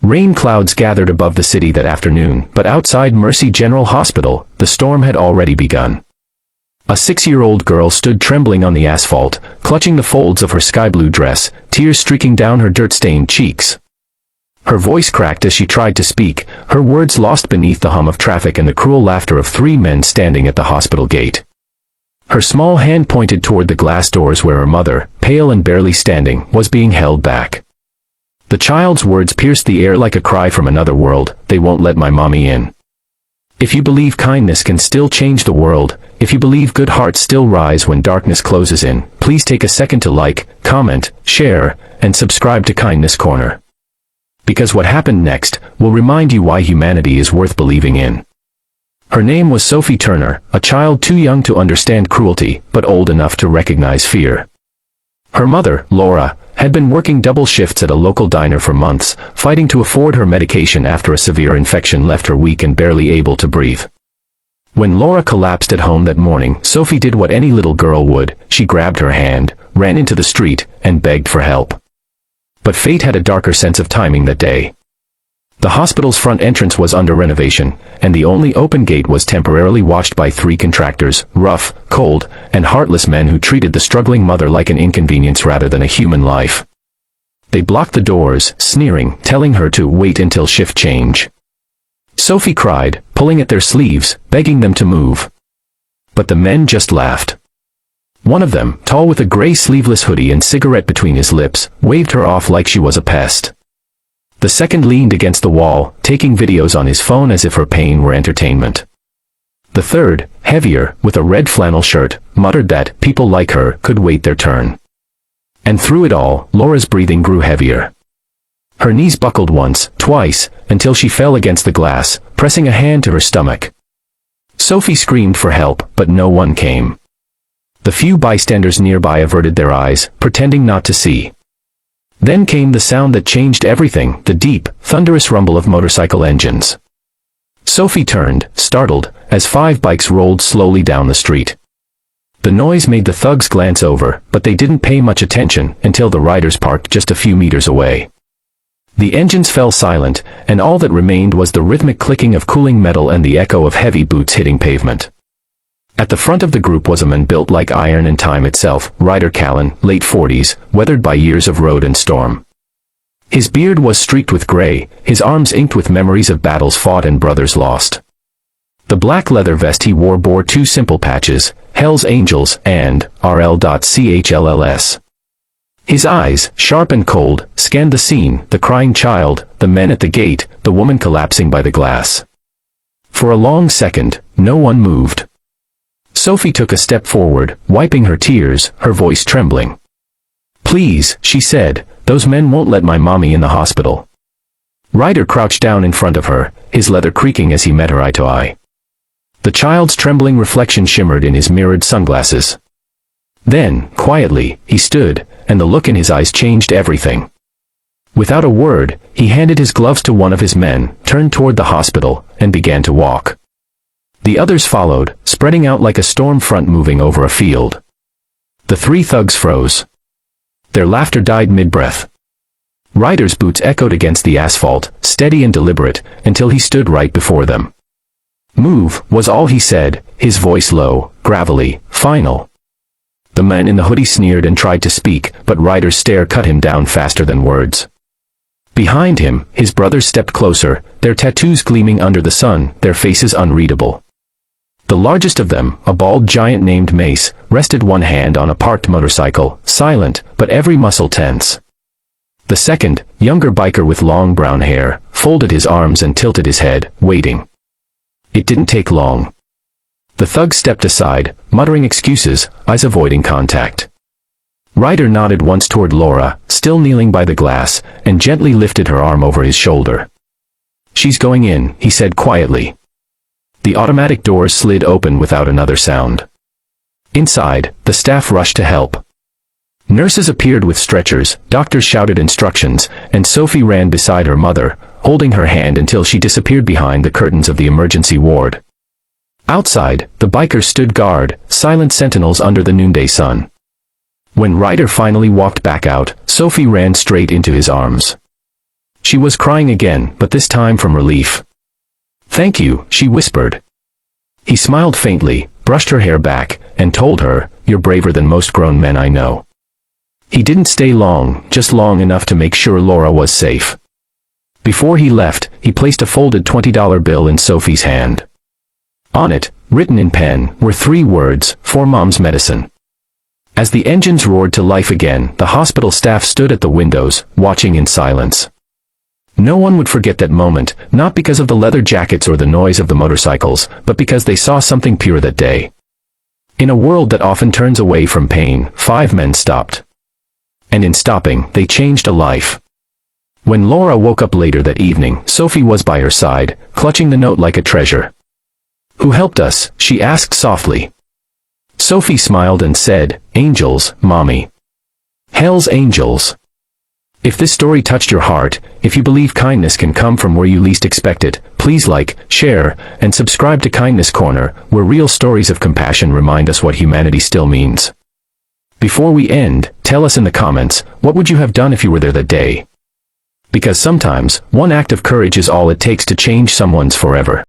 Rain clouds gathered above the city that afternoon, but outside Mercy General Hospital, the storm had already begun. A 6-year-old girl stood trembling on the asphalt, clutching the folds of her sky-blue dress, tears streaking down her dirt-stained cheeks. Her voice cracked as she tried to speak, her words lost beneath the hum of traffic and the cruel laughter of 3 men standing at the hospital gate. Her small hand pointed toward the glass doors where her mother, pale and barely standing, was being held back. The child's words pierced the air like a cry from another world, "They won't let my mommy in." If you believe kindness can still change the world, if you believe good hearts still rise when darkness closes in, please take a second to like, comment, share, and subscribe to Kindness Corner. Because what happened next will remind you why humanity is worth believing in. Her name was Sophie Turner, a child too young to understand cruelty, but old enough to recognize fear. Her mother, Laura, had been working double shifts at a local diner for months, fighting to afford her medication after a severe infection left her weak and barely able to breathe. When Laura collapsed at home that morning, Sophie did what any little girl would. She grabbed her hand, ran into the street, and begged for help. But fate had a darker sense of timing that day. The hospital's front entrance was under renovation, and the only open gate was temporarily watched by 3 contractors, rough, cold, and heartless men who treated the struggling mother like an inconvenience rather than a human life. They blocked the doors, sneering, telling her to wait until shift change. Sophie cried, pulling at their sleeves, begging them to move. But the men just laughed. One of them, tall with a gray sleeveless hoodie and cigarette between his lips, waved her off like she was a pest. The second leaned against the wall, taking videos on his phone as if her pain were entertainment. The third, heavier, with a red flannel shirt, muttered that people like her could wait their turn. And through it all, Laura's breathing grew heavier. Her knees buckled once, twice, until she fell against the glass, pressing a hand to her stomach. Sophie screamed for help, but no one came. The few bystanders nearby averted their eyes, pretending not to see. Then came the sound that changed everything, the deep, thunderous rumble of motorcycle engines. Sophie turned, startled, as 5 bikes rolled slowly down the street. The noise made the thugs glance over, but they didn't pay much attention until the riders parked just a few meters away. The engines fell silent, and all that remained was the rhythmic clicking of cooling metal and the echo of heavy boots hitting pavement. At the front of the group was a man built like iron and time itself, Ryder Callan, late 40s, weathered by years of road and storm. His beard was streaked with gray, his arms inked with memories of battles fought and brothers lost. The black leather vest he wore bore 2 simple patches, Hell's Angels and RL.CHLLS. His eyes, sharp and cold, scanned the scene, the crying child, the men at the gate, the woman collapsing by the glass. For a long second, no one moved. Sophie took a step forward, wiping her tears, her voice trembling. "Please," she said, "those men won't let my mommy in the hospital." Ryder crouched down in front of her, his leather creaking as he met her eye to eye. The child's trembling reflection shimmered in his mirrored sunglasses. Then, quietly, he stood, and the look in his eyes changed everything. Without a word, he handed his gloves to one of his men, turned toward the hospital, and began to walk. The others followed, spreading out like a storm front moving over a field. The 3 thugs froze. Their laughter died mid-breath. Ryder's boots echoed against the asphalt, steady and deliberate, until he stood right before them. "Move," was all he said, his voice low, gravelly, final. The man in the hoodie sneered and tried to speak, but Ryder's stare cut him down faster than words. Behind him, his brothers stepped closer, their tattoos gleaming under the sun, their faces unreadable. The largest of them, a bald giant named Mace, rested one hand on a parked motorcycle, silent, but every muscle tense. The second, younger biker with long brown hair, folded his arms and tilted his head, waiting. It didn't take long. The thug stepped aside, muttering excuses, eyes avoiding contact. Ryder nodded once toward Laura, still kneeling by the glass, and gently lifted her arm over his shoulder. "She's going in," he said quietly. The automatic doors slid open without another sound. Inside, the staff rushed to help. Nurses appeared with stretchers, doctors shouted instructions, and Sophie ran beside her mother, holding her hand until she disappeared behind the curtains of the emergency ward. Outside, the bikers stood guard, silent sentinels under the noonday sun. When Ryder finally walked back out, Sophie ran straight into his arms. She was crying again, but this time from relief. "Thank you," she whispered. He smiled faintly, brushed her hair back, and told her, "You're braver than most grown men I know." He didn't stay long, just long enough to make sure Laura was safe. Before he left, he placed a folded $20 bill in Sophie's hand. On it, written in pen, were 3 words, "For Mom's medicine." As the engines roared to life again, the hospital staff stood at the windows, watching in silence. No one would forget that moment, not because of the leather jackets or the noise of the motorcycles, but because they saw something pure that day. In a world that often turns away from pain, 5 men stopped. And in stopping, they changed a life. When Laura woke up later that evening, Sophie was by her side, clutching the note like a treasure. "Who helped us?" she asked softly. Sophie smiled and said, "Angels, Mommy. Hell's angels." If this story touched your heart, if you believe kindness can come from where you least expect it, please like, share, and subscribe to Kindness Corner, where real stories of compassion remind us what humanity still means. Before we end, tell us in the comments, what would you have done if you were there that day? Because sometimes, one act of courage is all it takes to change someone's forever.